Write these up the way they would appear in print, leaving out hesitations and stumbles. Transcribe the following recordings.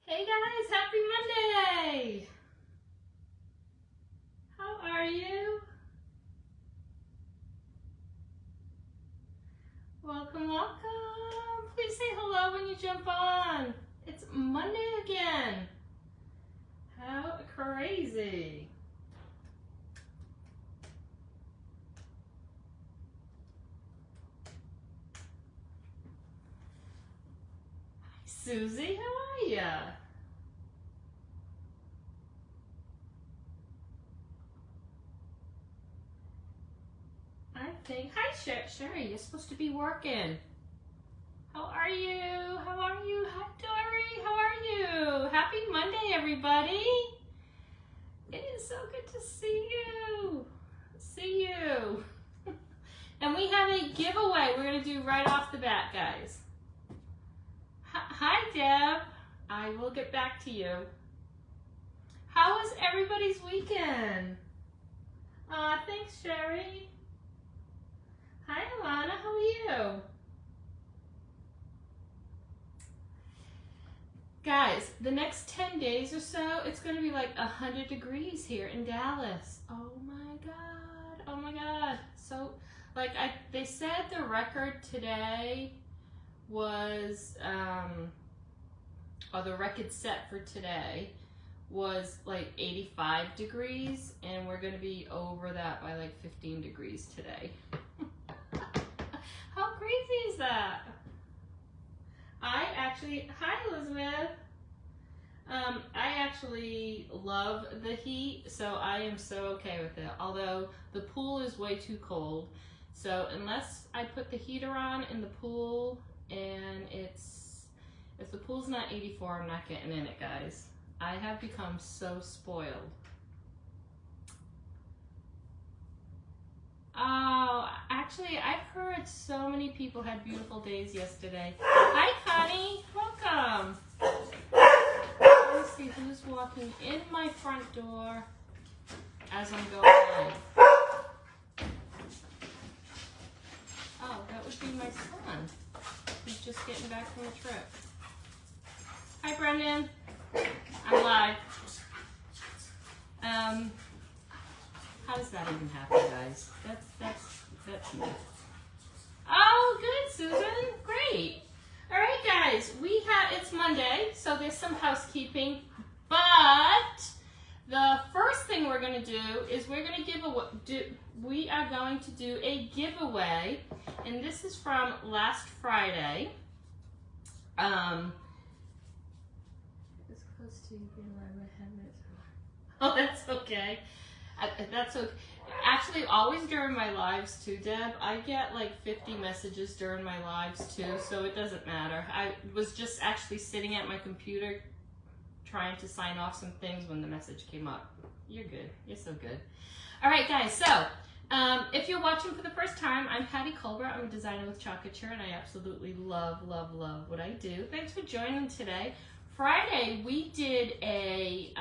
Hey guys, happy Monday! How are you? Welcome, welcome. Please say hello when you jump on. It's Monday again. How crazy. Hi Susie, how are ya? Hi Sherry, you're supposed to be working. How are you? How are you? Hi Dory, how are you? Happy Monday, everybody. It is so good to see you. And we have a giveaway we're going to do right off the bat, guys. Hi Deb. I will get back to you. How was everybody's weekend? Thanks Sherry. Hi Alana, how are you? Guys, the next 10 days or so, it's going to be like 100 degrees here in Dallas. Oh my God. Oh my God. So, like, they said the record today was, or the record set for today was like 85 degrees, and we're going to be over that by like 15 degrees today. How crazy is that? Hi Elizabeth. I actually love the heat, so I am so okay with it. Although the pool is way too cold. So unless I put the heater on in the pool and if the pool's not 84, I'm not getting in it, guys. I have become so spoiled. Oh, actually, I've heard so many people had beautiful days yesterday. Hi, Connie. Welcome. Let me see who's walking in my front door as I'm going live. Oh, that would be my son, who's just getting back from a trip. Hi, Brendan. I'm live. How does that even happen, guys? That's me. Oh, good, Susan. Great. All right, guys. It's Monday, so there's some housekeeping. But the first thing we're going to do is we are going to do a giveaway, and this is from last Friday. It's close to being my head. Oh, that's okay. That's okay. Actually, always during my lives too, Deb, I get like 50 messages during my lives too, so it doesn't matter. I was just actually sitting at my computer trying to sign off some things when the message came up. You're good. You're so good. All right, guys. So, if you're watching for the first time, I'm Patti Colbert. I'm a designer with Chocolature, and I absolutely love what I do. Thanks for joining today. Friday, we did a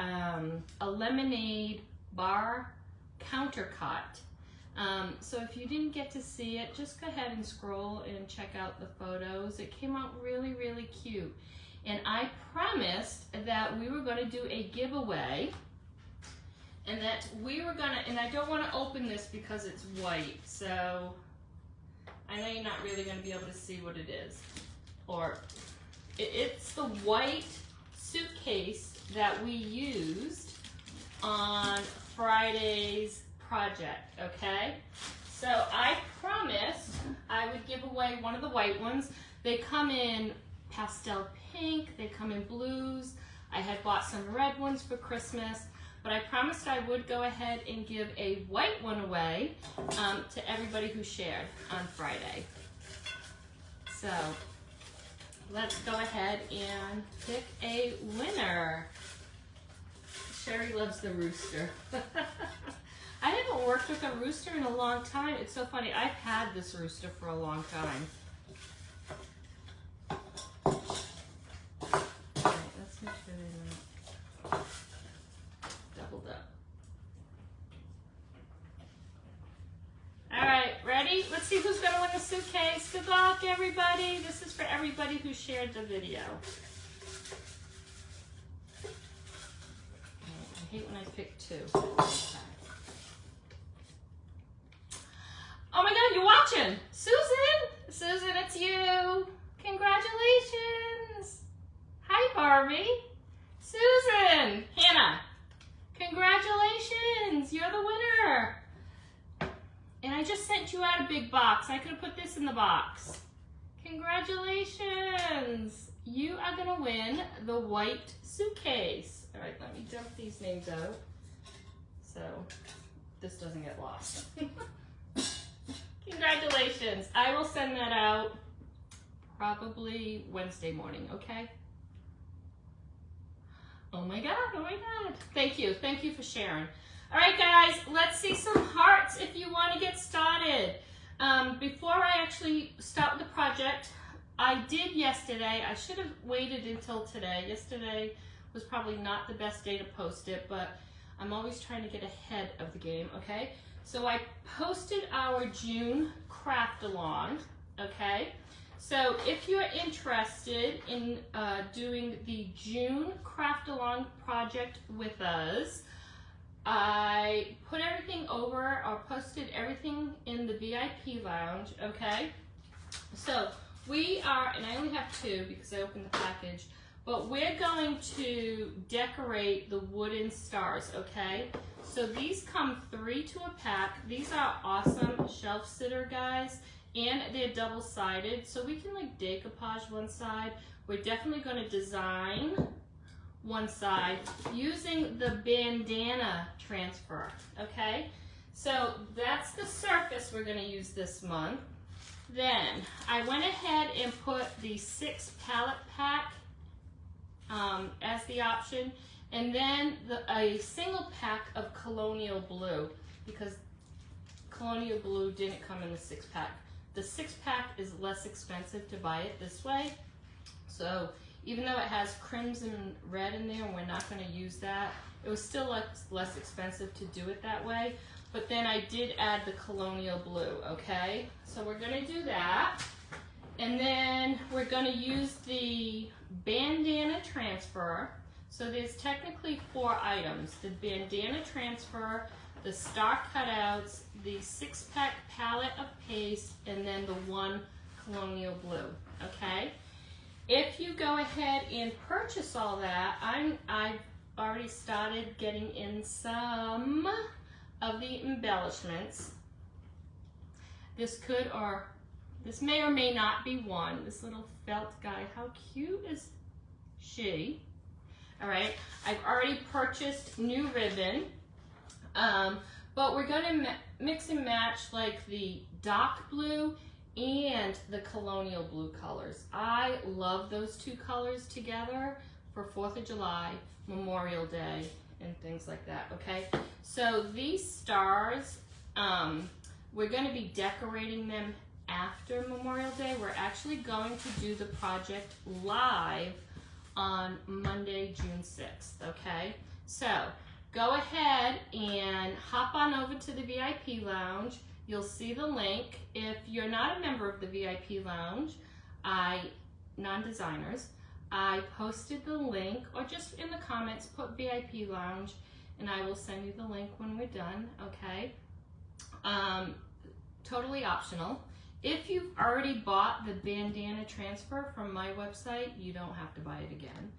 lemonade bar countercut. So if you didn't get to see it, just go ahead and scroll and check out the photos. It came out really cute. And I promised that we were going to do a giveaway, and that we were going to, and I don't want to open this because it's white, so I know you're not really going to be able to see what it is. Or it's the white suitcase that we used on Friday's project, okay? So I promised I would give away one of the white ones. They come in pastel pink, they come in blues. I had bought some red ones for Christmas, but I promised I would go ahead and give a white one away to everybody who shared on Friday. So let's go ahead and pick a winner. Sherry loves the rooster. I haven't worked with a rooster in a long time. It's so funny. I've had this rooster for a long time. All right, let's make sure they're not doubled up. All right, ready? Let's see who's going to win the suitcase. Good luck, everybody. This is for everybody who shared the video. I hate when I pick two. Oh my God, you're watching. Susan! Susan, it's you. Congratulations. Hi, Barbie. Susan! Hannah, congratulations. You're the winner. And I just sent you out a big box. I could have put this in the box. Congratulations. You are going to win the white suitcase. All right, let me dump these names out so this doesn't get lost. Congratulations. I will send that out probably Wednesday morning, okay? Oh my God, oh my God. Thank you for sharing. All right, guys, let's see some hearts if you want to get started. Before I actually start with the project, I did yesterday. I should have waited until today. Yesterday was probably not the best day to post it, but I'm always trying to get ahead of the game, okay? So I posted our June craft along, okay? So if you're interested in doing the June craft along project with us, I put everything over or posted everything in the VIP lounge, okay? So we are, and I only have two because I opened the package, but we're going to decorate the wooden stars, okay? So these come 3 to a pack. These are awesome shelf sitter guys, and they're double-sided, so we can like decoupage one side. We're definitely going to design one side using the bandana transfer, okay? So that's the surface we're going to use this month. Then I went ahead and put the 6 palette pack as the option, and then a single pack of Colonial Blue, because Colonial Blue didn't come in the 6-pack. The 6-pack is less expensive to buy it this way, so even though it has crimson red in there and we're not going to use that, it was still less expensive to do it that way. But then I did add the Colonial Blue, okay? So we're going to do that. And then we're going to use the bandana transfer. So there's technically 4 items. The bandana transfer, the star cutouts, the 6-pack palette of paste, and then the 1 Colonial Blue, okay? If you go ahead and purchase all that, I've already started getting in some of the embellishments. This may or may not be one. This little felt guy, how cute is she? All right, I've already purchased new ribbon, but we're gonna mix and match like the dark blue and the Colonial Blue colors. I love those 2 colors together for 4th of July, Memorial Day, and things like that, okay? So these stars, we're gonna be decorating them after Memorial Day. We're actually going to do the project live on Monday, June 6th, okay? So go ahead and hop on over to the VIP lounge. You'll see the link. If you're not a member of the VIP lounge, non-designers, I posted the link, or just in the comments, put VIP lounge, and I will send you the link when we're done, okay? Totally optional. If you've already bought the bandana transfer from my website, you don't have to buy it again.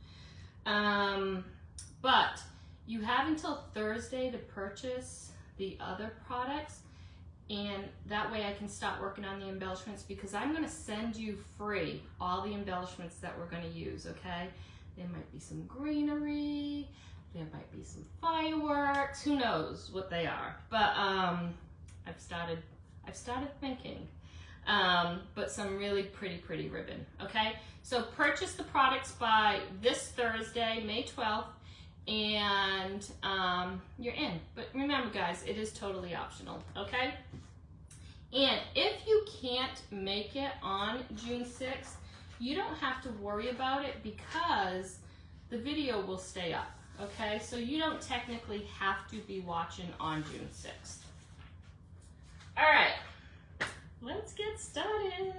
But you have until Thursday to purchase the other products, and that way I can start working on the embellishments, because I'm going to send you free all the embellishments that we're going to use, okay? There might be some greenery, there might be some fireworks, who knows what they are. But I've started thinking. But some really pretty ribbon, okay? So purchase the products by this Thursday, May 12th, and you're in. But remember, guys, it is totally optional, okay? And if you can't make it on June 6th, you don't have to worry about it, because the video will stay up, okay? So you don't technically have to be watching on June 6th. All right, let's get started.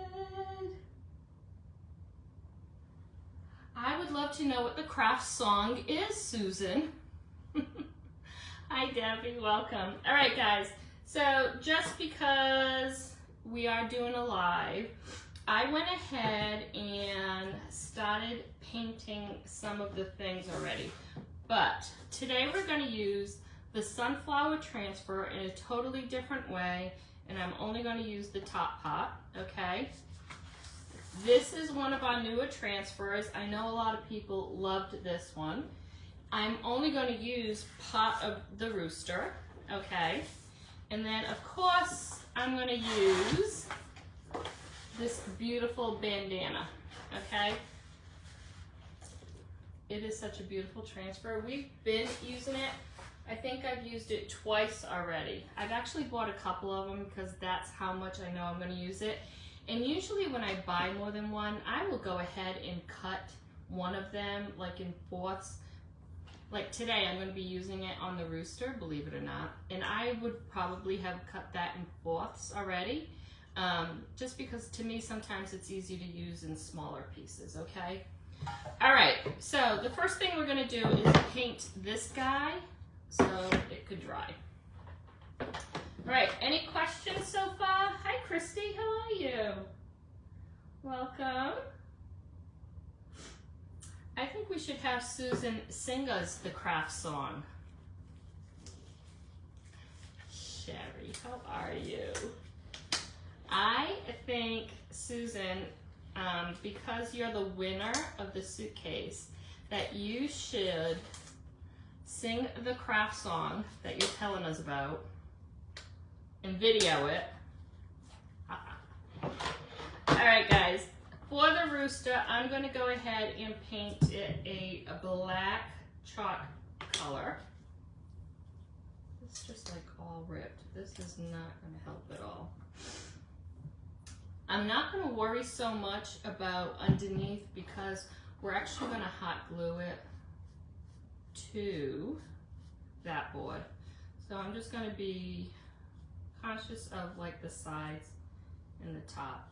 I would love to know what the craft song is, Susan. Hi, Debbie. Welcome. All right, guys. So just because we are doing a live, I went ahead and started painting some of the things already. But today we're going to use the sunflower transfer in a totally different way, and I'm only going to use the top part, okay? This is one of our newer transfers. I know a lot of people loved this one. I'm only going to use part of the rooster, okay? And then, of course, I'm going to use this beautiful bandana, okay? It is such a beautiful transfer. We've been using it. I think I've used it twice already. I've actually bought a couple of them because that's how much I know I'm going to use it. And usually when I buy more than one, I will go ahead and cut one of them like in fourths. Like today, I'm going to be using it on the rooster, believe it or not. And I would probably have cut that in fourths already. Just because to me, sometimes it's easy to use in smaller pieces, okay? All right, so the first thing we're going to do is paint this guy so it could dry. All right, any questions so far? Hi, Christy, how are you? Welcome. I think we should have Susan sing us the craft song. Sherry, how are you? I think, Susan, because you're the winner of the suitcase, that you should sing the craft song that you're telling us about and video it. All right, guys. For the rooster, I'm going to go ahead and paint it a black chalk color. It's just like all ripped. This is not going to help at all. I'm not going to worry so much about underneath because we're actually going to hot glue it to that board. So I'm just going to be conscious of like the sides and the top.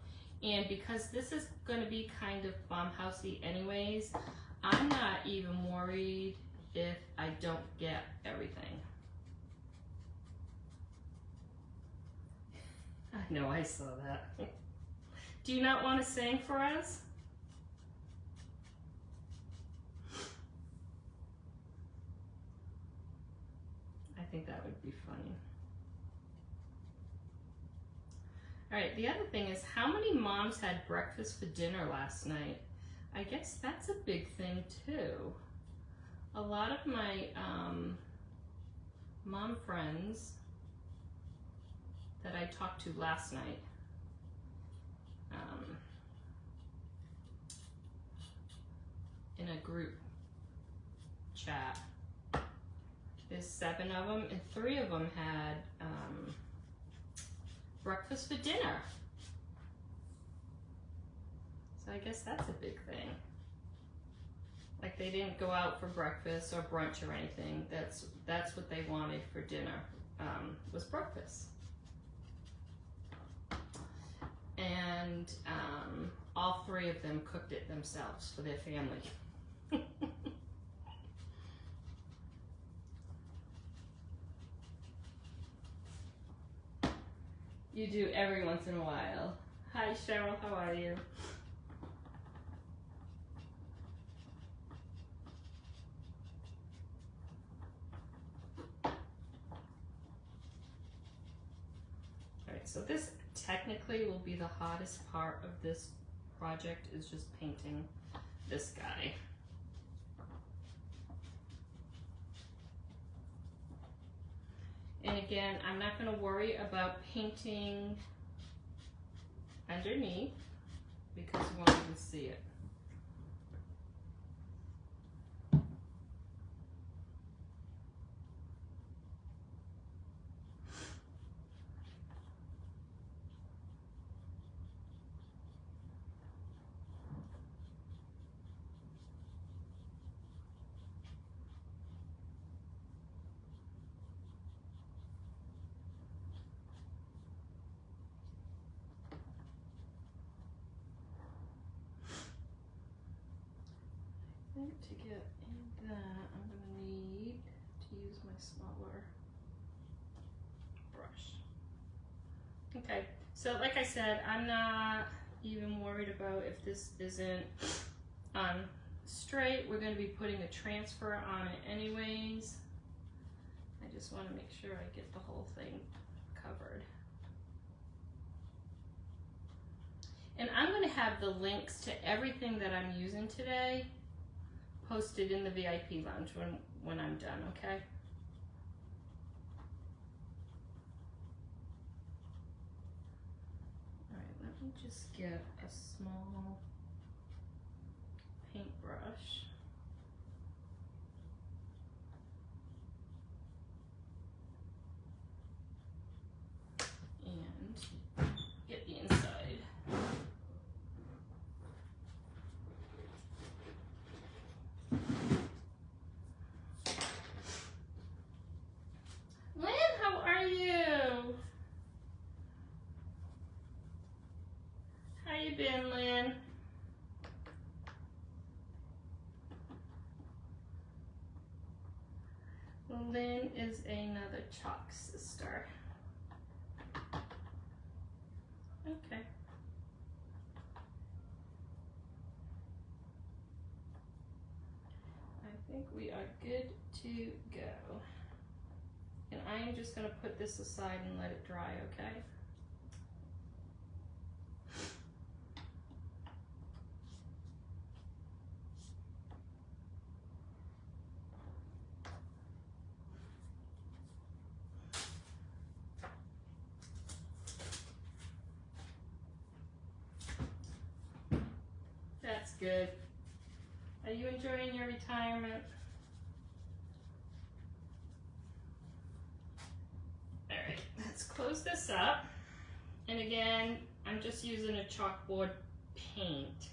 And because this is going to be kind of farmhousey anyways, I'm not even worried if I don't get everything. I know, I saw that. Do you not want to sing for us? I think that would be funny. All right, the other thing is, how many moms had breakfast for dinner last night? I guess that's a big thing too. A lot of my mom friends that I talked to last night, in a group chat, there's 7 of them, and 3 of them had breakfast for dinner. So I guess that's a big thing. Like they didn't go out for breakfast or brunch or anything. That's what they wanted for dinner, was breakfast. And all 3 of them cooked it themselves for their family. You do every once in a while. Hi Cheryl, how are you? Alright, so this technically will be the hottest part of this project, is just painting this guy. And again, I'm not going to worry about painting underneath because you won't even see it. To get in that, I'm going to need to use my smaller brush. Okay, so like I said, I'm not even worried about if this isn't straight. We're going to be putting a transfer on it anyways. I just want to make sure I get the whole thing covered. And I'm going to have the links to everything that I'm using today posted in the VIP lounge when I'm done, okay? All right, let me just get a small paintbrush. And get the inside. Lynn, how are you? How you been, Lynn? Lynn is another chalk sister. Okay. I think we are good to go. And I am just going to put this aside and let it dry, okay? That's good. Are you enjoying your retirement? All right, let's close this up. And again, I'm just using a chalkboard paint.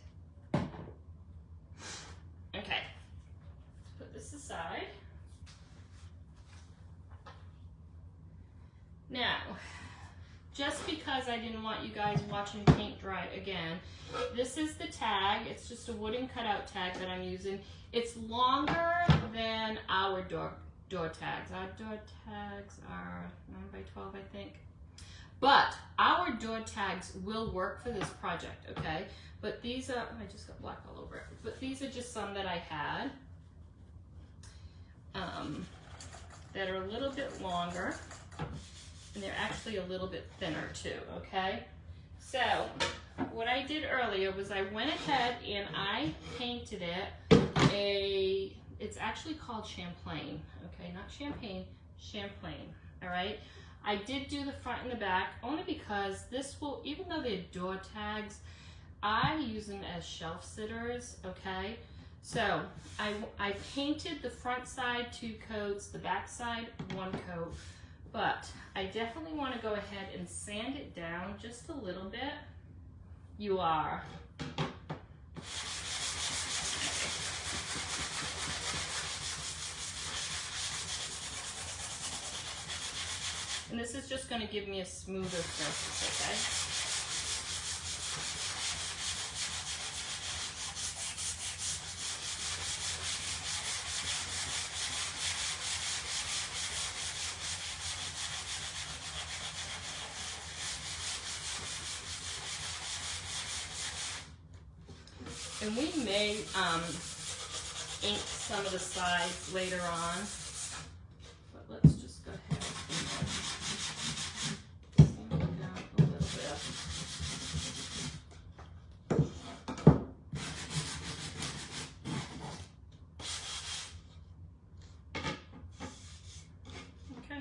Okay, let's put this aside. Now, just because I didn't want you guys watching paint dry again, this is the tag. It's just a wooden cutout tag that I'm using. It's longer than our door tags. Our door tags are 9 by 12, I think. But our door tags will work for this project, okay? But these are, I just got black all over it. But these are just some that I had that are a little bit longer. And they're actually a little bit thinner too, okay? So what I did earlier was I went ahead and I painted it it's actually called Champlain, okay? Not champagne, Champlain, all right? I did do the front and the back only because this will, even though they're door tags, I use them as shelf sitters, okay? So I painted the front side 2 coats, the back side 1 coat. But I definitely want to go ahead and sand it down just a little bit. You are. And this is just going to give me a smoother surface, okay? And we may ink some of the sides later on, but let's just go ahead and sand it down a little bit. Okay.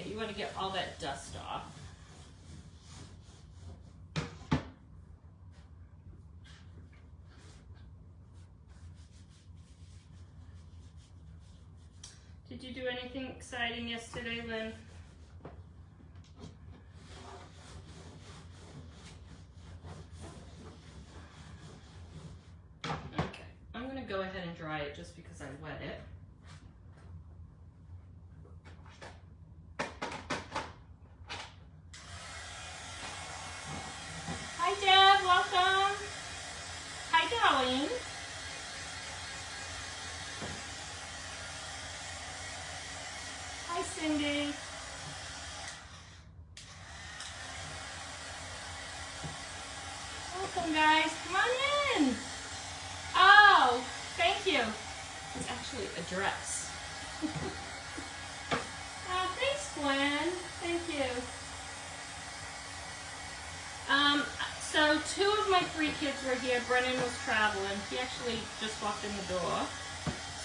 You want to get all that dust off. Did you do anything exciting yesterday, Lynn? Okay, I'm going to go ahead and dry it just because I wet it. Hi, Dad. welcome, guys. Come on in. Oh, thank you. It's actually a dress. Oh, thanks, Gwen. Thank you. So 2 of my 3 kids were here. Brennan was traveling. He actually just walked in the door.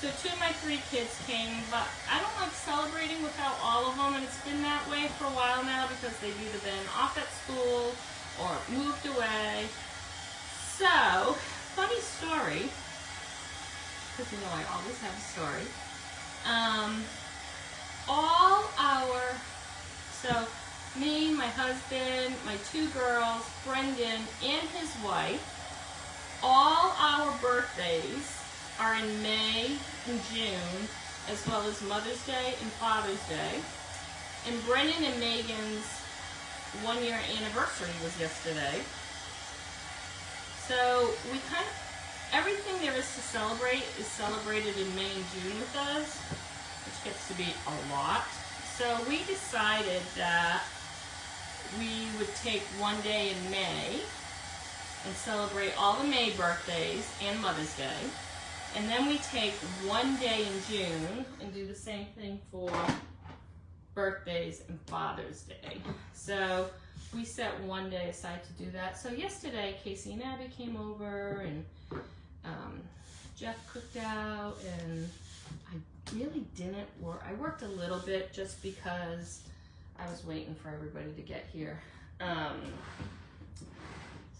So 2 of my 3 kids came, but I don't like celebrating without all of them, and it's been that way for a while now because they've either been off at school or moved away. So, funny story, because you know I always have a story. So me, my husband, my 2 girls, Brendan, and his wife, all our birthdays are in May and June, as well as Mother's Day and Father's Day. And Brendan and Megan's 1-year anniversary was yesterday. So we kind of, everything there is to celebrate is celebrated in May and June with us, which gets to be a lot. So we decided that we would take 1 day in May and celebrate all the May birthdays and Mother's Day. And then we take 1 day in June and do the same thing for birthdays and Father's Day. So we set 1 day aside to do that. So yesterday, Casey and Abby came over, and Jeff cooked out, and I really didn't work. I worked a little bit just because I was waiting for everybody to get here.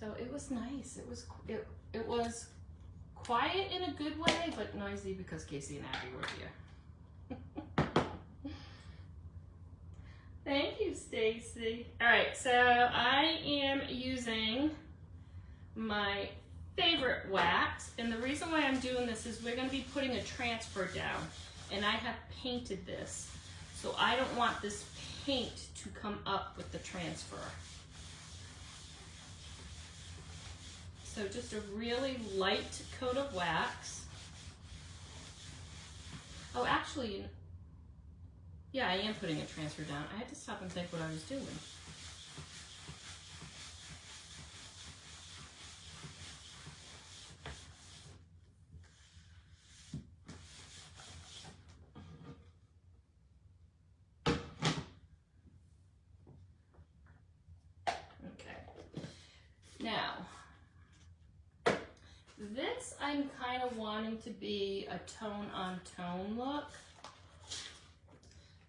So it was nice. It was quiet in a good way, but noisy because Casey and Abby were here. Thank you, Stacy. All right, so I am using my favorite wax, and the reason why I'm doing this is we're going to be putting a transfer down, and I have painted this, so I don't want this paint to come up with the transfer. So just a really light coat of wax. Oh, actually, yeah, I am putting a transfer down. I had to stop and think what I was doing. Now, this I'm kind of wanting to be a tone-on-tone look.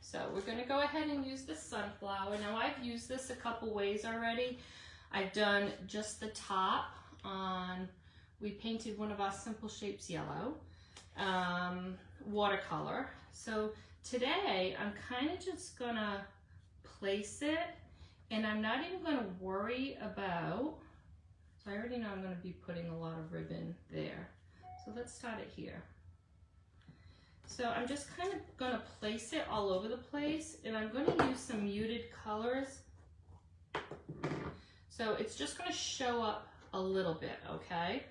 So we're going to go ahead and use the sunflower. Now I've used this a couple ways already. I've done just the top on, we painted one of our simple shapes yellow, watercolor. So today I'm kind of just going to place it, and I'm not even going to worry about, so I already know I'm going to be putting a lot of ribbon there. So let's start it here. So I'm just kind of going to place it all over the place, and I'm going to use some muted colors. So it's just going to show up a little bit, okay?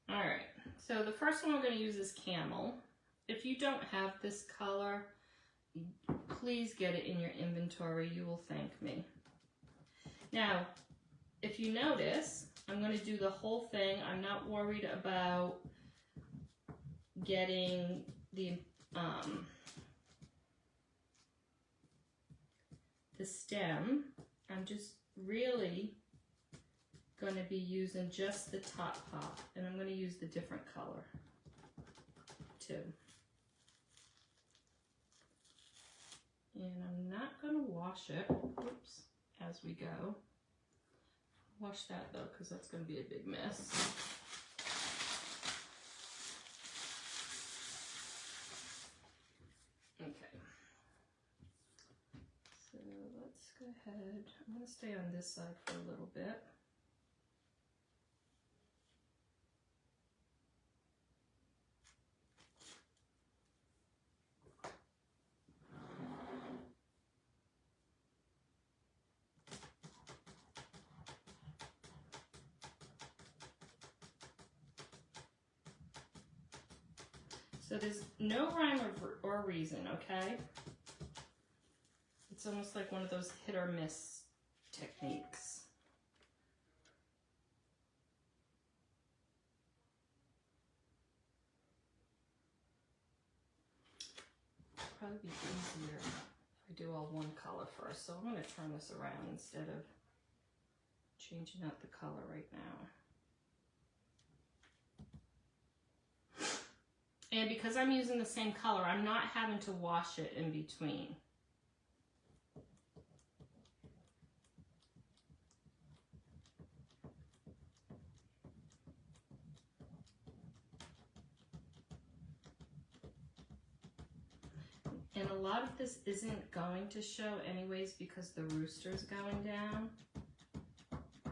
All right, so the first one we're going to use is Camel. If you don't have this color, please get it in your inventory. You will thank me. Now, if you notice, I'm going to do the whole thing. I'm not worried about getting the stem. I'm just really going to be using just the top, and I'm going to use the different color too. And I'm not going to wash it, oops, as we go. Wash that though, because that's going to be a big mess. Okay. So let's go ahead. I'm going to stay on this side for a little bit. So there's no rhyme or reason, okay? It's almost like one of those hit or miss techniques. Probably be easier if I do all one color first. So I'm going to turn this around instead of changing out the color right now. And because I'm using the same color, I'm not having to wash it in between. And a lot of this isn't going to show anyways because the rooster's going down.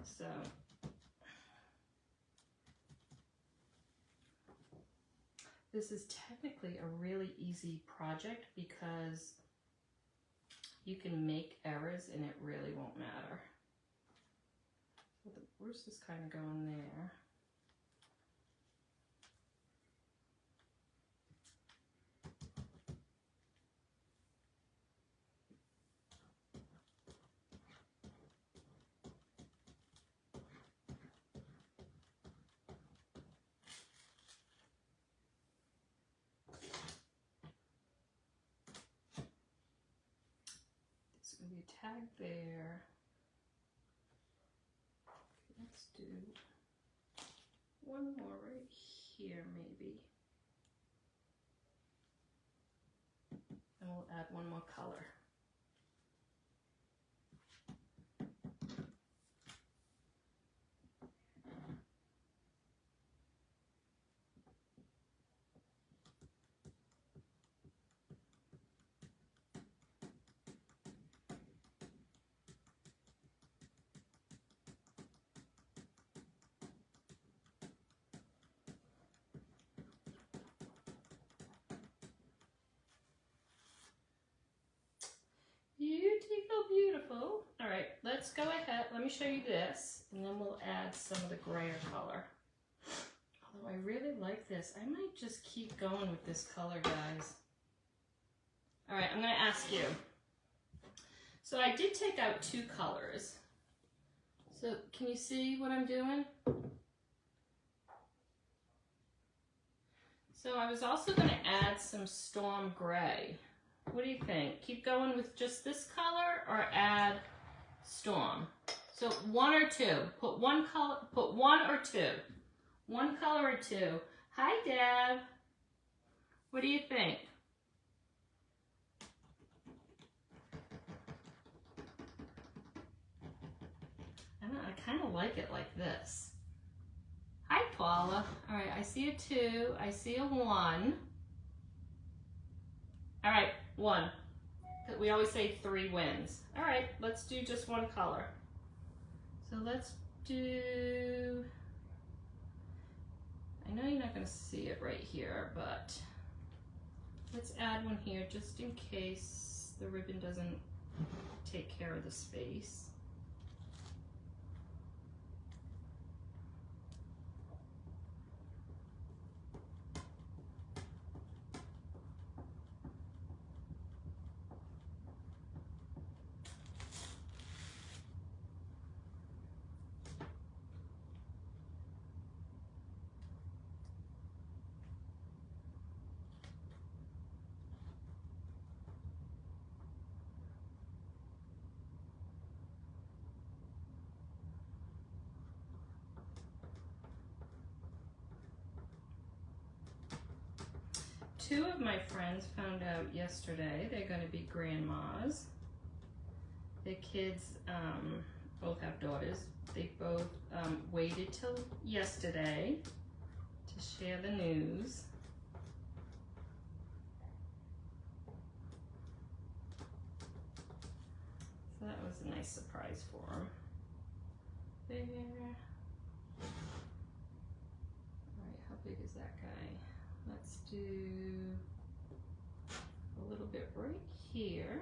So this is technically a really easy project because you can make errors and it really won't matter. So the rooster's kind of going there. There's going to be a tag there. Let's do one more right here maybe. And we'll add one more color. Beautiful, beautiful. All right, let's go ahead. Let me show you this, and then we'll add some of the grayer color. Although I really like this. I might just keep going with this color, guys. All right, I'm going to ask you. So I did take out two colors. So can you see what I'm doing? So I was also going to add some storm gray. What do you think? Keep going with just this color or add storm? So one or two. Put one color, put one or two. One color or two. Hi, Deb. What do you think? I don't know, I kind of like it like this. Hi, Paula. All right, I see a 2. I see a 1. All right, 1. We always say 3 wins. All right, let's do just one color. So let's do, I know you're not going to see it right here, but let's add one here just in case the ribbon doesn't take care of the space. Two of my friends found out yesterday they're going to be grandmas. Their kids both have daughters. They both waited till yesterday to share the news. So that was a nice surprise for them. There. All right, how big is that guy? Let's do a little bit right here.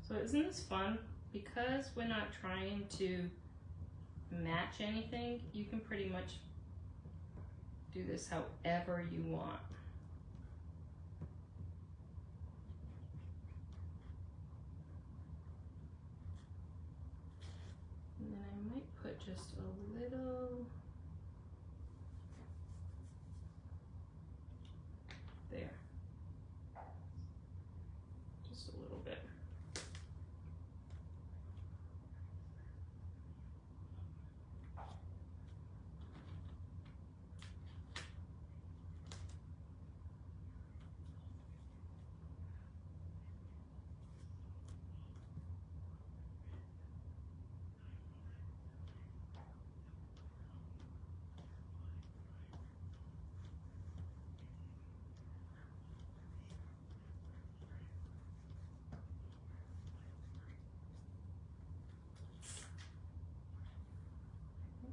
So isn't this fun? Because we're not trying to match anything, you can pretty much do this however you want. And then I might put just a little there. Just a little bit.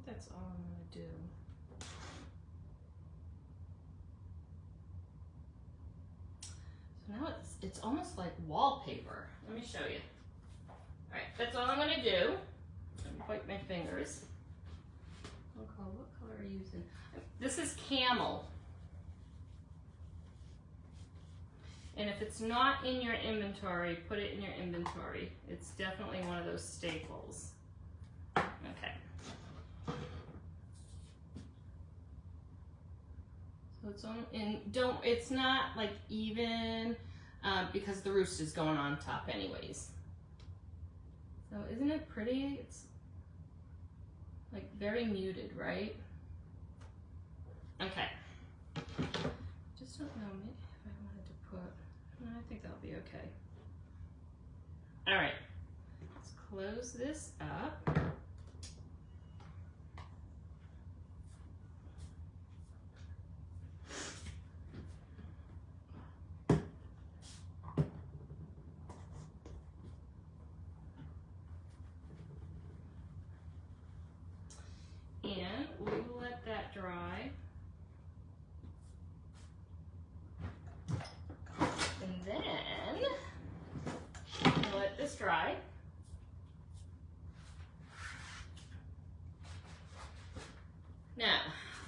That's all I'm going to do. So now it's almost like wallpaper. Let me show you. All right, that's all I'm going to do. Let me wipe my fingers. What color are you using? This is camel. And if it's not in your inventory, put it in your inventory. It's definitely one of those staples. Okay. So it's on, and it's not like even because the rooster's going on top anyways. So isn't it pretty? It's like very muted, right? Okay. Just don't know if I wanted to put, no, I think that'll be okay. All right, let's close this up. And we will let that dry. And then we'll let this dry. Now,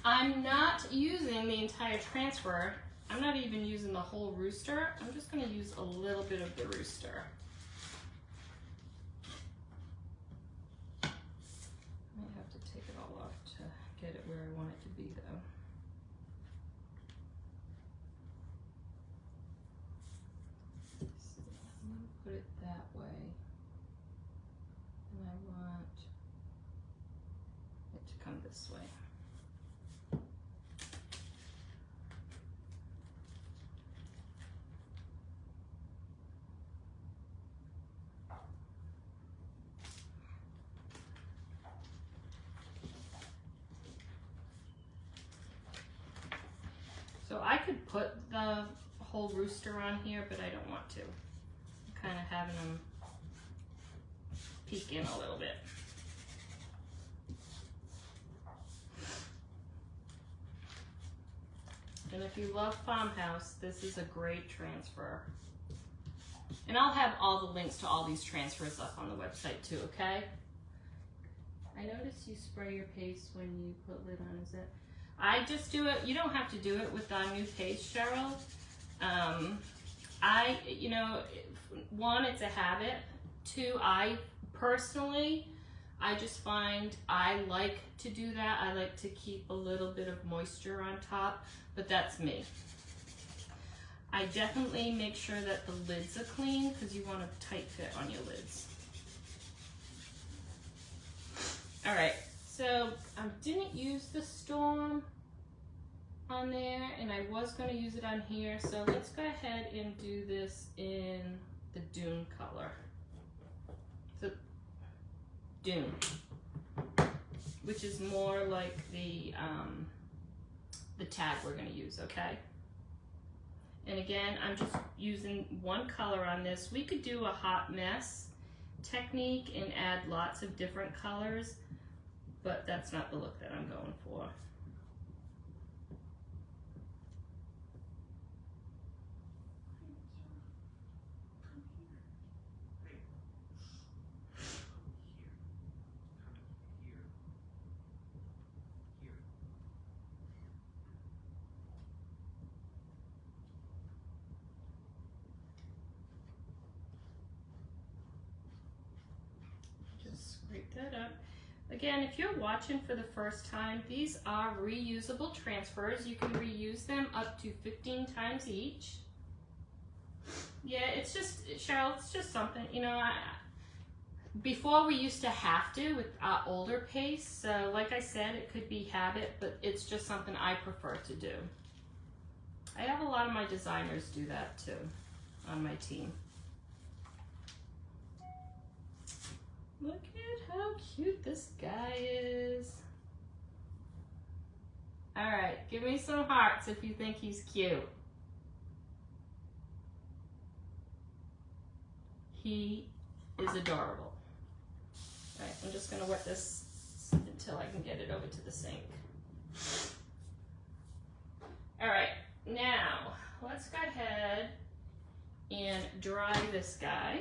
I'm not using the entire transfer. I'm not even using the whole rooster. I'm just going to use a little bit of the rooster. Get it where I want it to be though. So I'm going to put it that way. And I want it to come this way. So I could put the whole rooster on here, but I don't want to. I'm kind of having them peek in a little bit. And if you love Farmhouse, this is a great transfer. And I'll have all the links to all these transfers up on the website too, okay? I noticed you spray your paste when you put lid on, is it? I just do it, you don't have to do it with our new paste, Cheryl. You know, one, it's a habit. Two, I personally, I just find I like to do that. I like to keep a little bit of moisture on top, but that's me. I definitely make sure that the lids are clean because you want a tight fit on your lids. All right, so I didn't use the Storm on there, and I was going to use it on here, so let's go ahead and do this in the Dune color. So Dune, which is more like the tag we're going to use, okay? And again, I'm just using one color on this. We could do a hot mess technique and add lots of different colors, but that's not the look that I'm going for. break that up. Again, if you're watching for the first time, these are reusable transfers. You can reuse them up to 15 times each. Yeah, it's just, Cheryl, it's just something, you know, before we used to have to with our older pace. So like I said, it could be habit, but it's just something I prefer to do. I have a lot of my designers do that too on my team. Look at how cute this guy is. All right, give me some hearts if you think he's cute. He is adorable. All right, I'm just gonna wet this until I can get it over to the sink. All right, now let's go ahead and dry this guy.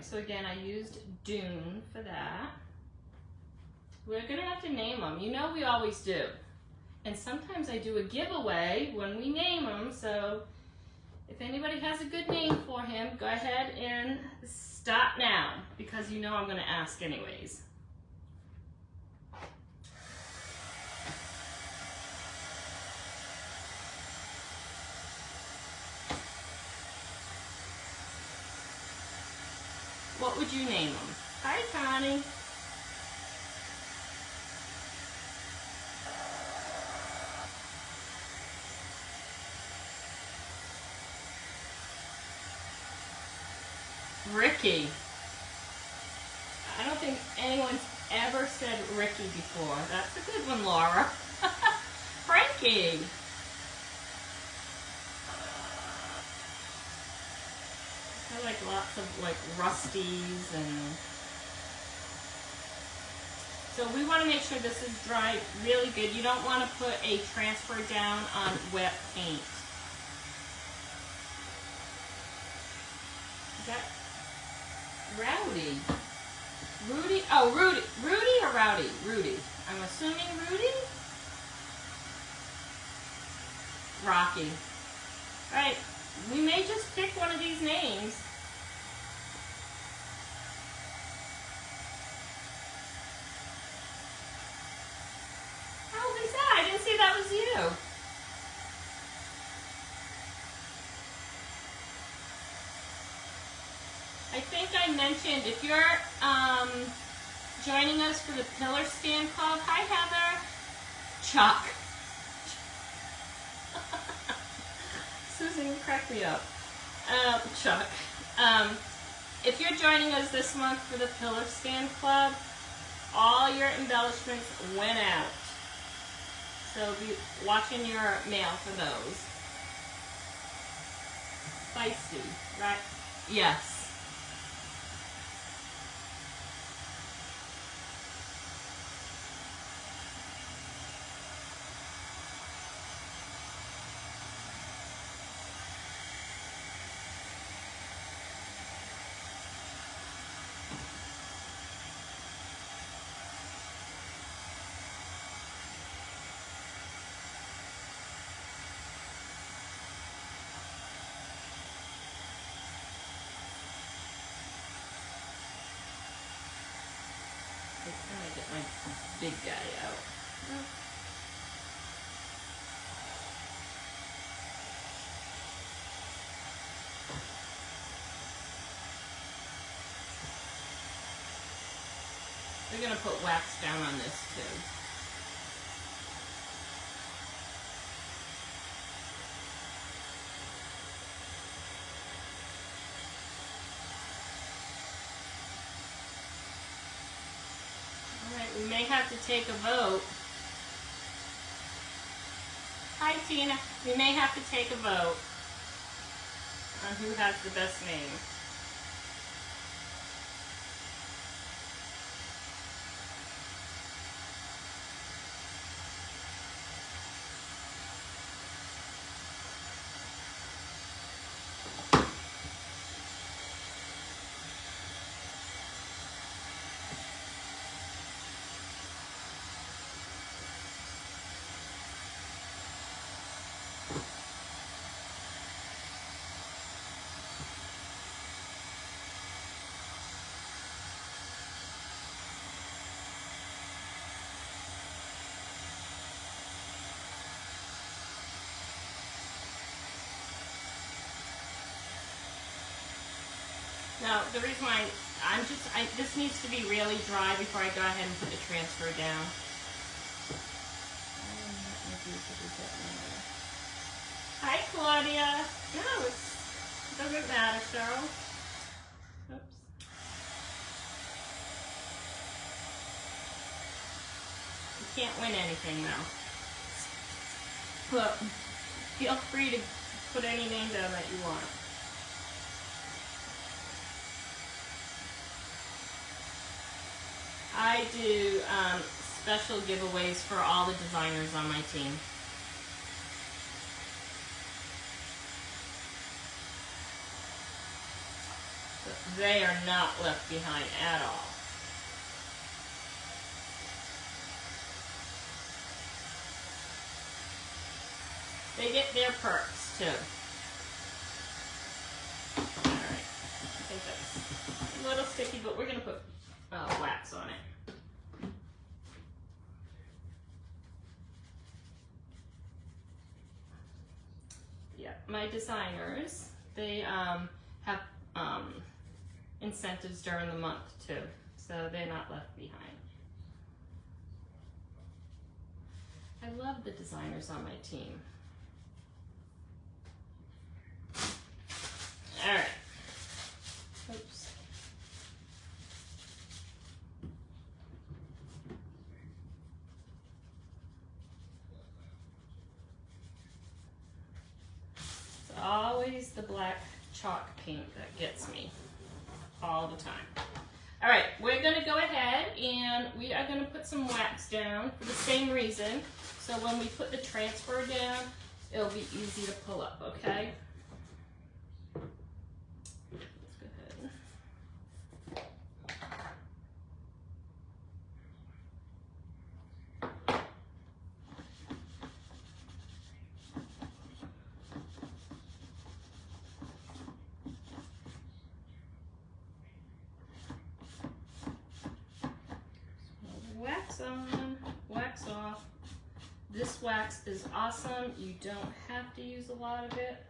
So again, I used Dune for that. We're gonna have to name them. You know we always do. And sometimes I do a giveaway when we name them. So if anybody has a good name for him, go ahead and stop now, because you know I'm gonna ask anyways. What would you name him? Hi, Connie. Ricky. I don't think anyone's ever said Ricky before. That's a good one, Laura. Frankie. I like lots of like Rusties, and so we want to make sure this is dry really good. You don't want to put a transfer down on wet paint. Is that Rowdy? Rudy? Oh, Rudy. Rudy or Rowdy? Rudy. I'm assuming Rudy? Rocky. All right. We may just pick one of these names. Oh, Lisa, I didn't see that was you. I think I mentioned, if you're joining us for the Pillar Stand Club, hi Heather, Chuck. Susan, you crack me up. Chuck. If you're joining us this month for the Pillar Stand Club, all your embellishments went out. So be watching your mail for those. Feisty, right? Yes. I'm gonna get my big guy out. We're gonna put wax down on this too. We may have to take a vote. Hi, Tina. We may have to take a vote on who has the best name. Now, the reason why this needs to be really dry before I go ahead and put the transfer down. Hi, Claudia. No, it doesn't matter, Cheryl. Oops. You can't win anything, though. But feel free to put any name down that you want. I do special giveaways for all the designers on my team. So they are not left behind at all. They get their perks too. Alright, I think that's a little sticky, but we're going to put wax on it. Yeah, my designers, they have incentives during the month too, so they're not left behind. I love the designers on my team. All right. Oops. It's always the black chalk paint that gets me all the time. All right, we're gonna go ahead and we are gonna put some wax down for the same reason. So when we put the transfer down, it'll be easy to pull up, okay? Let's go ahead. Wax on, wax off. This wax is awesome. You don't have to use a lot of it.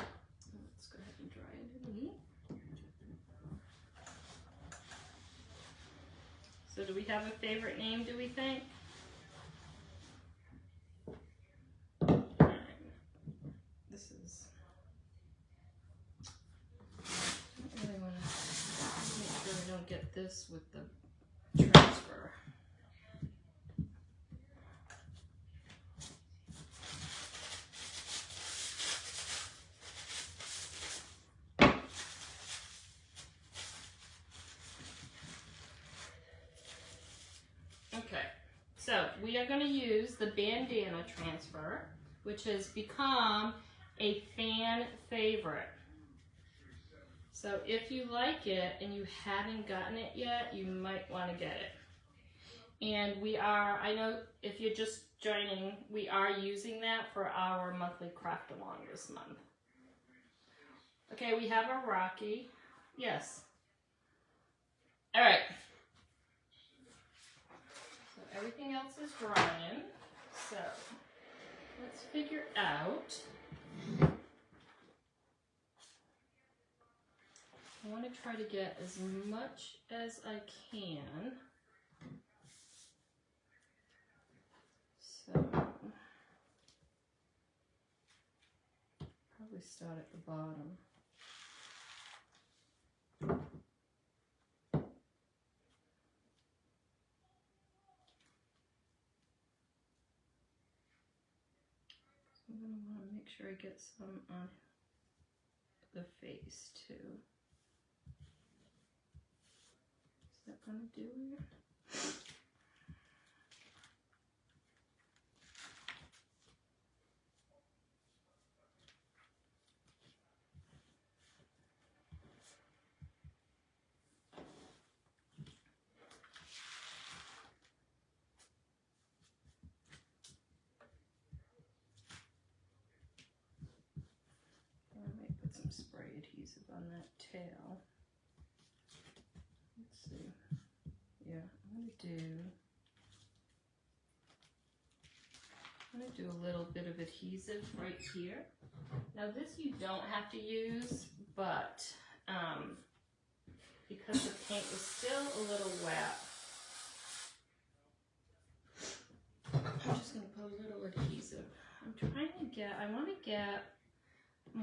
Let's go ahead and dry it in. So do we have a favorite name, do we think? This is, I really want to make sure we don't get this with the transfer. Okay, so we are going to use the bandana transfer, which has become a fan favorite. So if you like it and you haven't gotten it yet, you might want to get it. And we are, I know if you're just joining, we are using that for our monthly craft along this month. Okay, we have a Rocky. Yes. All right. Everything else is drying, so let's figure out. I want to try to get as much as I can. So probably start at the bottom. I'm going to want to make sure I get some on the face too. Is that going to do it? some spray adhesive on that tail. Let's see. Yeah, I'm gonna do a little bit of adhesive right here. Now this you don't have to use, but because the paint is still a little wet, I'm just gonna put a little adhesive. I'm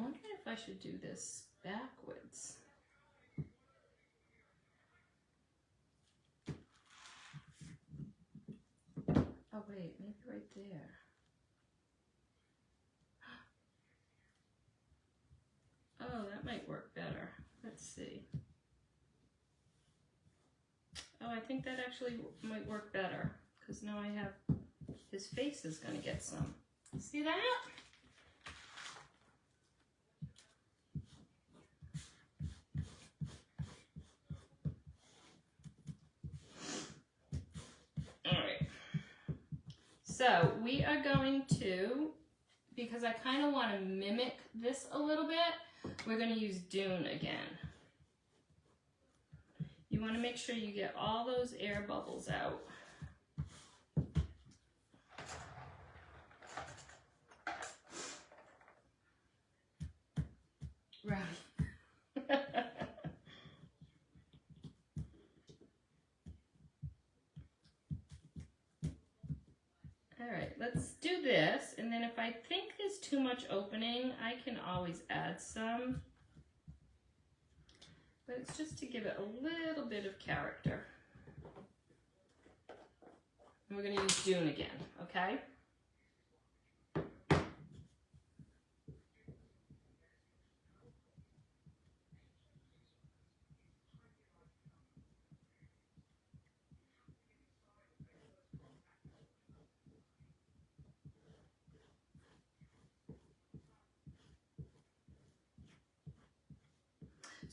wondering if I should do this backwards. Oh wait, maybe right there. Oh, that might work better. Let's see. Oh, I think that actually might work better because now I have, his face is going to get some. See that? All right. So we are going to, because I kind of want to mimic this a little bit, we're going to use Dune again. You want to make sure you get all those air bubbles out. Right. All right, let's do this. And then if I think there's too much opening, I can always add some. But it's just to give it a little bit of character. And we're going to use Dune again, okay?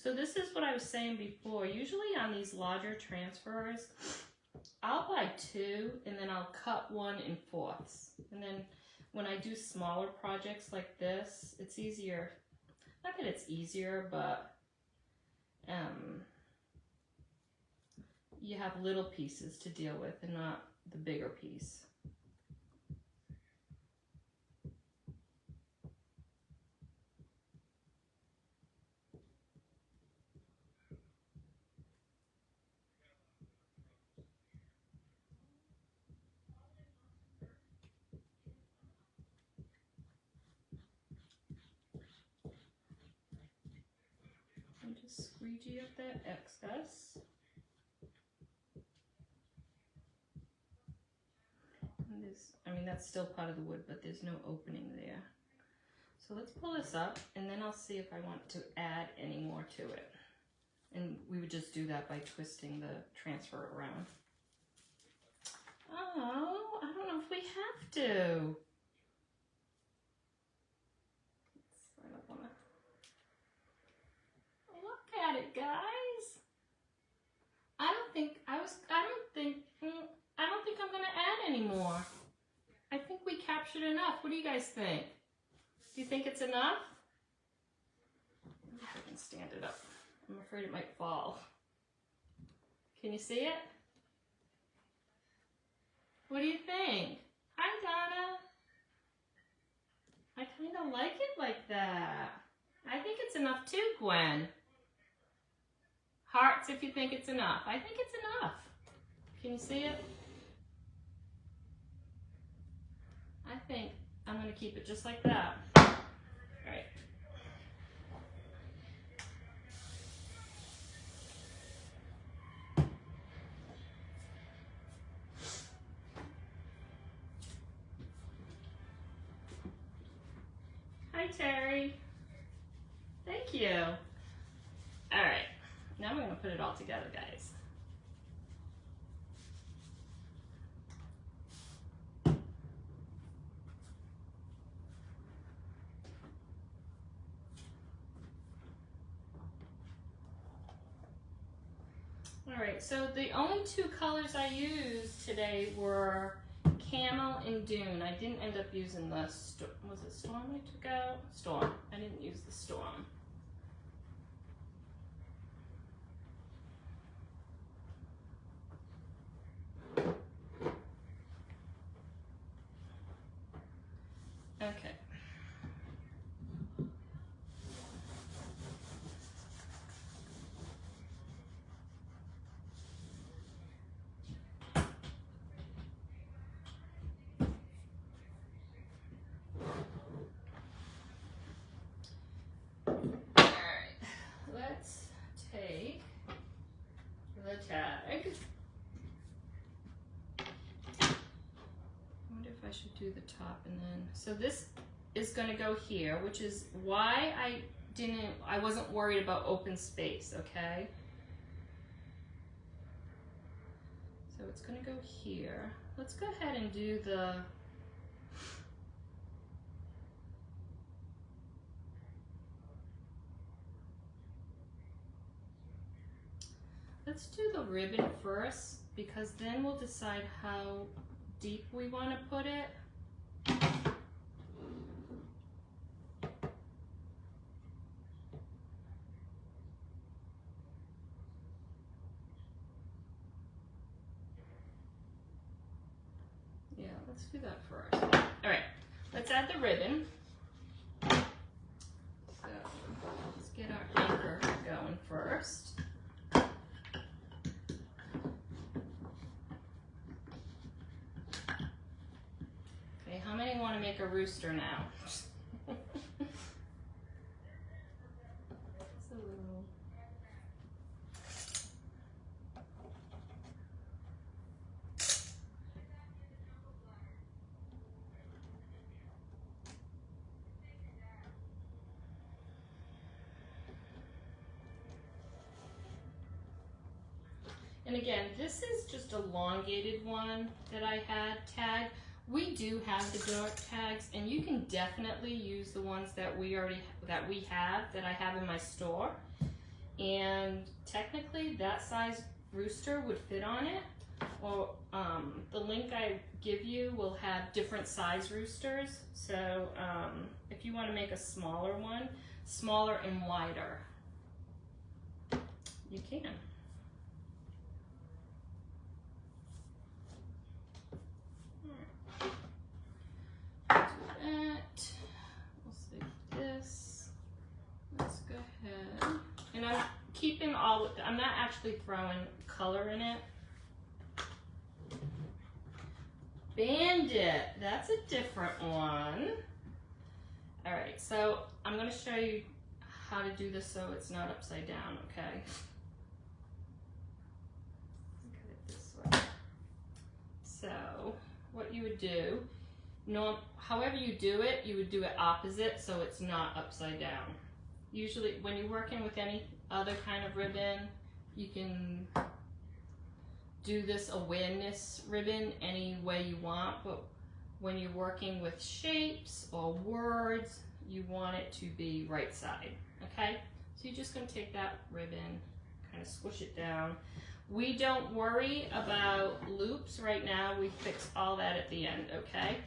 So this is what I was saying before. Usually on these larger transfers, I'll buy two and then I'll cut one in fourths. And then when I do smaller projects like this, it's easier. Not that it's easier, but you have little pieces to deal with and not the bigger piece. Squeegee up that excess. And I mean, that's still part of the wood, but there's no opening there. So let's pull this up and then I'll see if I want to add any more to it. And we would just do that by twisting the transfer around. Oh, I don't know if we have to. At it, guys. I don't think I'm gonna add any more. I think we captured enough. What do you guys think? Do you think it's enough? If I can stand it up. I'm afraid it might fall. Can you see it? What do you think? Hi, Donna. I kind of like it like that. I think it's enough too, Gwen. Hearts if you think it's enough. I think it's enough. Can you see it? I think I'm going to keep it just like that. All right. Hi, Terry. Thank you. All right. Now we're going to put it all together, guys. All right, so the only two colors I used today were Camel and Dune. I didn't end up using the, was it Storm I took out? Storm. I didn't use the Storm. I should do the top and then, so this is gonna go here, which is why I wasn't worried about open space, okay? So it's gonna go here. Let's go ahead and do let's do the ribbon first, because then we'll decide how deep we want to put it. Yeah, let's do that first. All right, let's add the ribbon. So let's get our anchor going first. How many want to make a rooster now? And again, this is just a elongated one that I had tagged. We do have the dark tags, and you can definitely use the ones that we have in my store. And technically, that size rooster would fit on it. Or the link I give you will have different size roosters. So if you want to make a smaller one, smaller and wider, you can. We'll save this. Let's go ahead. And I'm keeping I'm not actually throwing color in it. Bandit, that's a different one. All right, so I'm gonna show you how to do this so it's not upside down, okay? Look at it this way. So what you would do, however you do it, you would do it opposite so it's not upside down. Usually when you're working with any other kind of ribbon, you can do this awareness ribbon any way you want, but when you're working with shapes or words, you want it to be right side, okay? So you're just gonna take that ribbon, kind of squish it down. We don't worry about loops right now. We fix all that at the end, okay?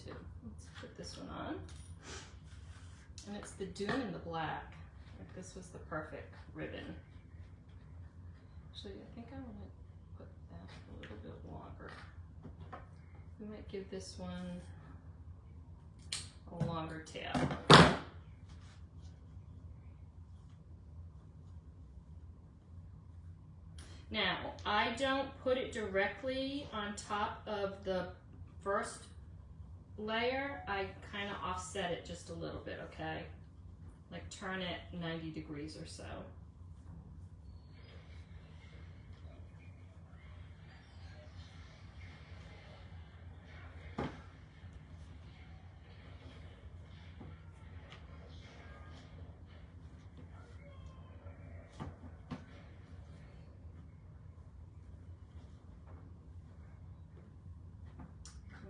Too. Let's put this one on. And it's the Doom in the black. Like this was the perfect ribbon. Actually, I think I want to put that a little bit longer. We might give this one a longer tail. Now, I don't put it directly on top of the first layer. I kind of offset it just a little bit, okay? Like turn it 90 degrees or so.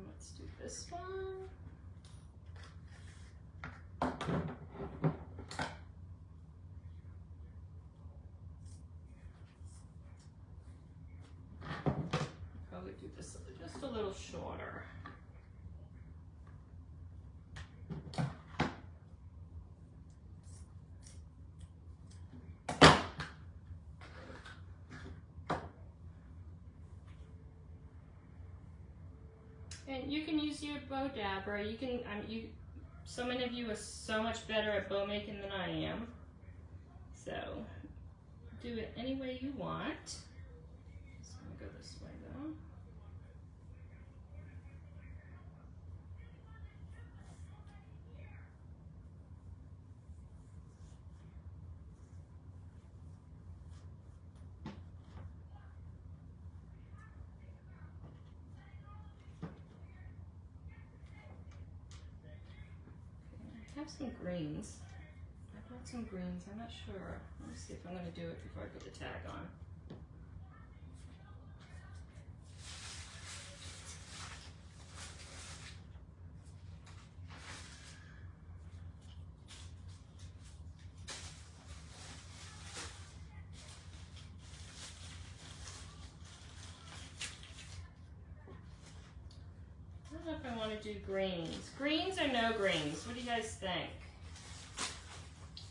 Let's do this one. Probably do this just a little shorter. And you can use your bow dabber. You can So many of you are so much better at bow making than I am. So do it any way you want. Just gonna go this way though. I have some greens. I bought some greens, I'm not sure. Let me see if I'm gonna do it before I put the tag on. I don't know if I want to do greens. Greens or no greens? What do you guys think?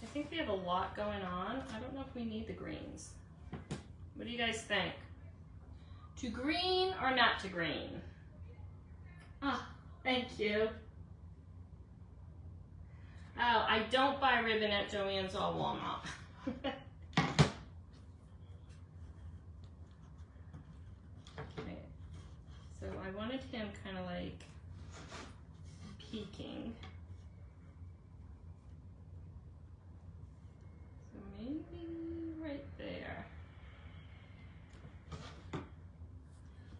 I think we have a lot going on. I don't know if we need the greens. What do you guys think? To green or not to green? Ah, thank you. Oh, I don't buy ribbon at Joann's or Walmart. Okay. So I wanted him kind of like peeking. So maybe right there.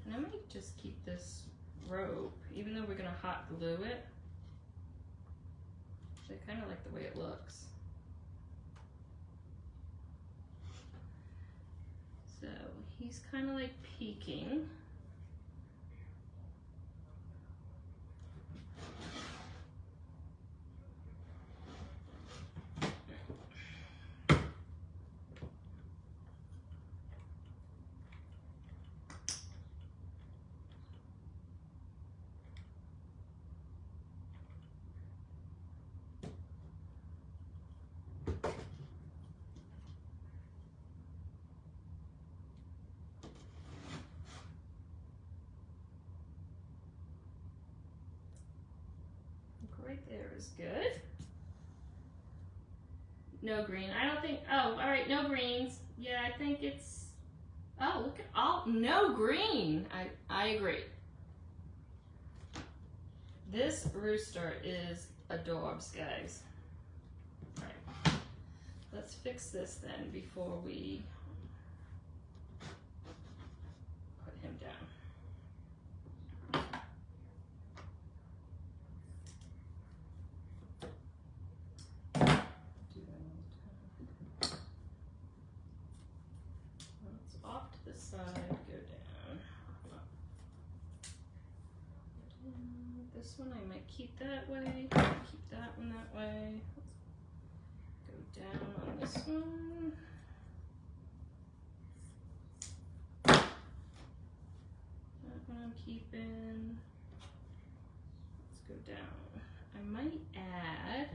And I might just keep this rope, even though we're gonna hot glue it. I kind of like the way it looks. So he's kind of like peeking. Right there is good. No green. I don't think, oh, all right, no greens. Yeah, I think it's, oh, look at all, no green. I agree. This rooster is adorbs, guys. All right, let's fix this then before we put him down. Off to the side, go down. This one I might keep that way, keep that one that way. Go down on this one. That one I'm keeping. Let's go down. I might add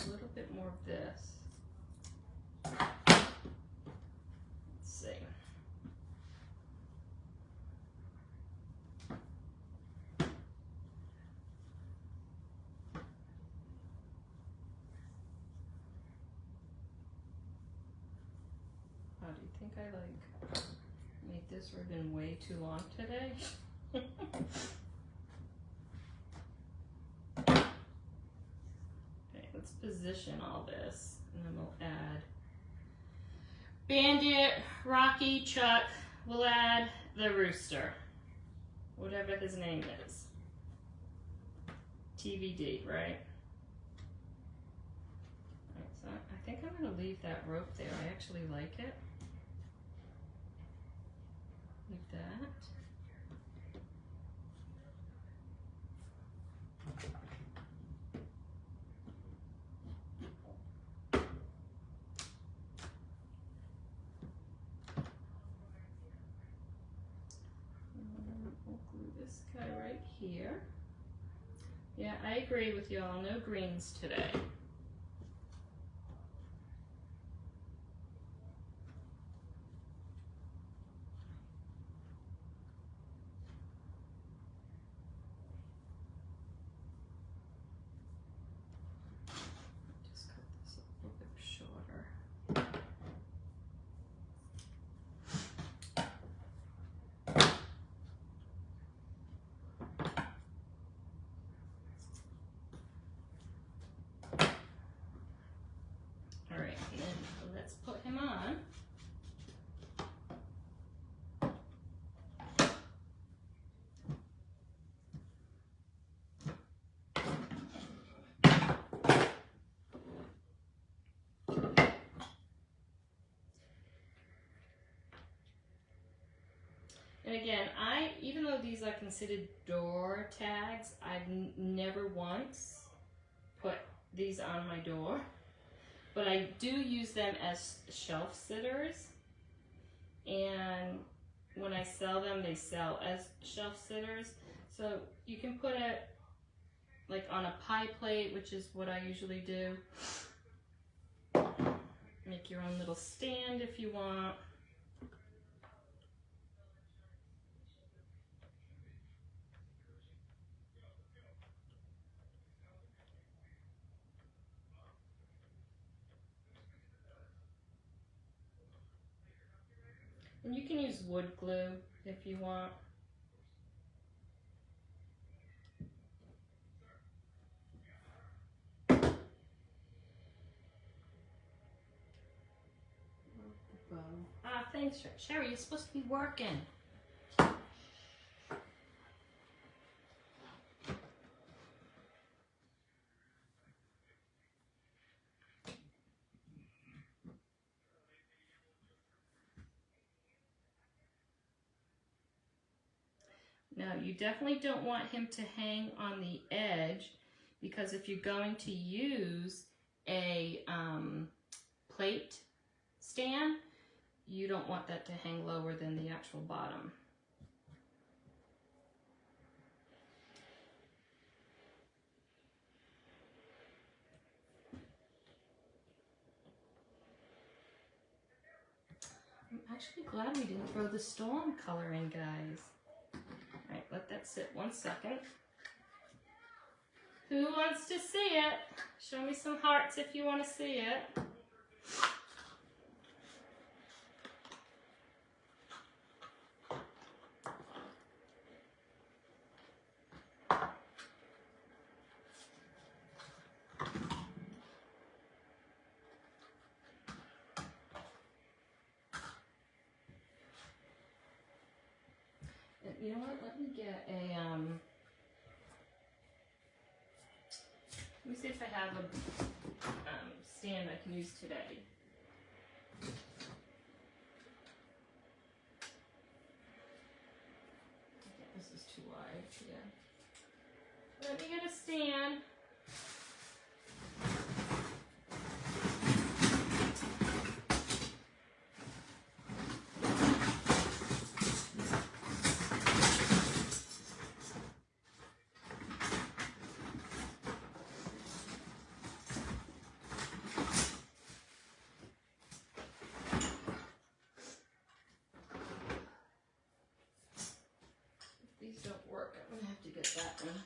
a little bit more of this. Let's see. Oh, do you think I like made this ribbon way too long today? Okay, let's position all this and then we'll add Bandit, Rocky, Chuck. We'll add the rooster, whatever his name is. TBD, right? Alright, so I think I'm gonna leave that rope there. I actually like it. Leave that. We'll glue this guy right here. Yeah, I agree with y'all. No greens today. him on. And again, even though these are considered door tags, I've never once put these on my door, but I do use them as shelf sitters. And when I sell them, they sell as shelf sitters. So you can put it like on a pie plate, which is what I usually do. Make your own little stand if you want. And you can use wood glue if you want. Ah, thanks, Sherry. You're supposed to be working. Now, you definitely don't want him to hang on the edge, because if you're going to use a plate stand, you don't want that to hang lower than the actual bottom. I'm actually glad we didn't throw the storm color in, guys. All right, let that sit 1 second. Who wants to see it? Show me some hearts if you want to see it. You know what? Let me get a let me see if I have a stand I can use today. Okay, this is too wide. Yeah. Let me get a stand.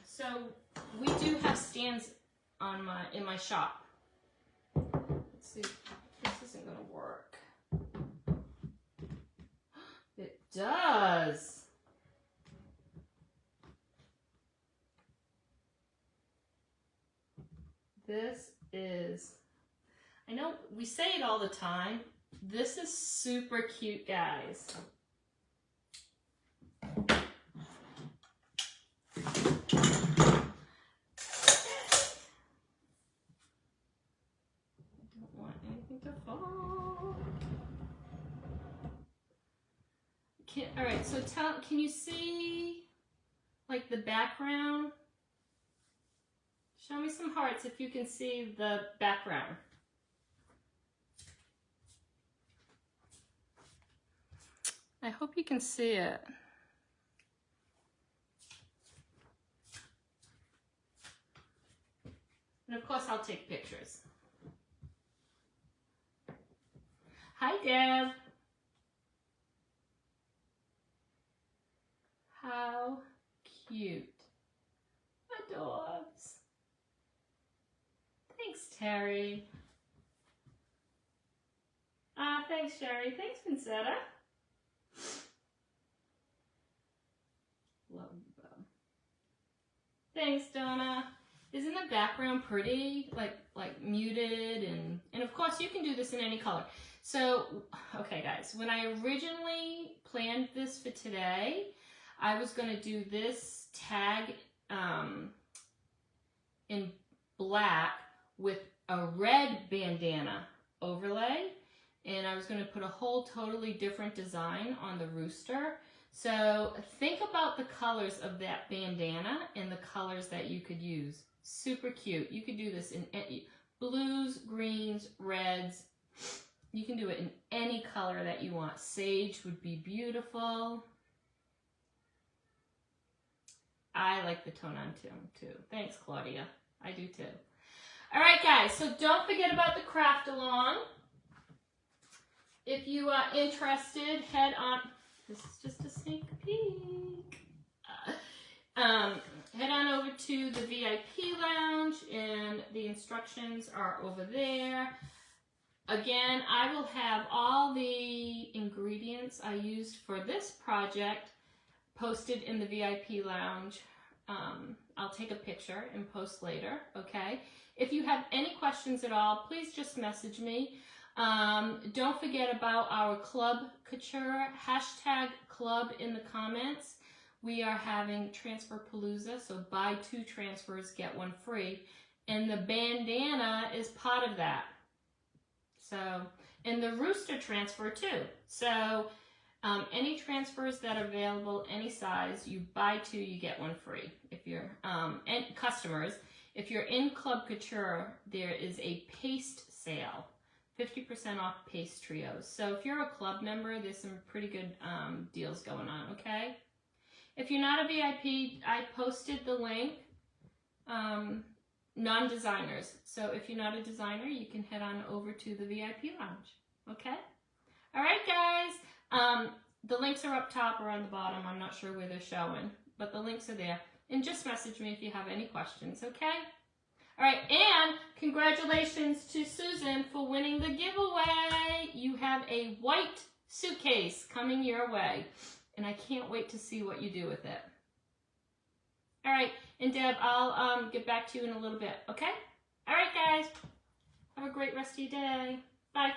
So we do have stands on in my shop. Let's see, this isn't gonna work. It does. This is, I know we say it all the time, this is super cute, guys. All right, so can you see like the background? Show me some hearts if you can see the background. I hope you can see it. And of course, I'll take pictures. Hi, Deb. How cute. Adorbs. Thanks, Terry. Thanks, Sherry. Thanks, Vincetta. Love the bow. Thanks, Donna. Isn't the background pretty? Like muted, and of course you can do this in any color. So, okay guys, when I originally planned this for today, I was going to do this tag in black with a red bandana overlay, and I was going to put a whole totally different design on the rooster. So think about the colors of that bandana and the colors that you could use. Super cute. You could do this in blues, greens, reds. You can do it in any color that you want. Sage would be beautiful. I like the tone on too. Thanks, Claudia. I do too. All right, guys. So don't forget about the craft along. If you are interested, head on. This is just a sneak peek. Head on over to the VIP lounge, and the instructions are over there. Again, I will have all the ingredients I used for this project posted in the VIP lounge. I'll take a picture and post later, okay? If you have any questions at all, please just message me. Don't forget about our Club Couture, hashtag club in the comments. We are having Transferpalooza, so buy 2 transfers, get 1 free. And the bandana is part of that. So, and the rooster transfer too. So, any transfers that are available, any size, you buy 2, you get 1 free. If you're, and customers, if you're in Club Couture, there is a paste sale. 50% off paste trios. So if you're a club member, there's some pretty good deals going on, okay? If you're not a VIP, I posted the link, non-designers. So if you're not a designer, you can head on over to the VIP lounge, okay? All right, guys. The links are up top or on the bottom. I'm not sure where they're showing, but the links are there. And just message me if you have any questions, okay? All right, and congratulations to Susan for winning the giveaway. You have a white suitcase coming your way, and I can't wait to see what you do with it. All right, and Deb, I'll get back to you in a little bit, okay? All right, guys, have a great rest of your day. Bye.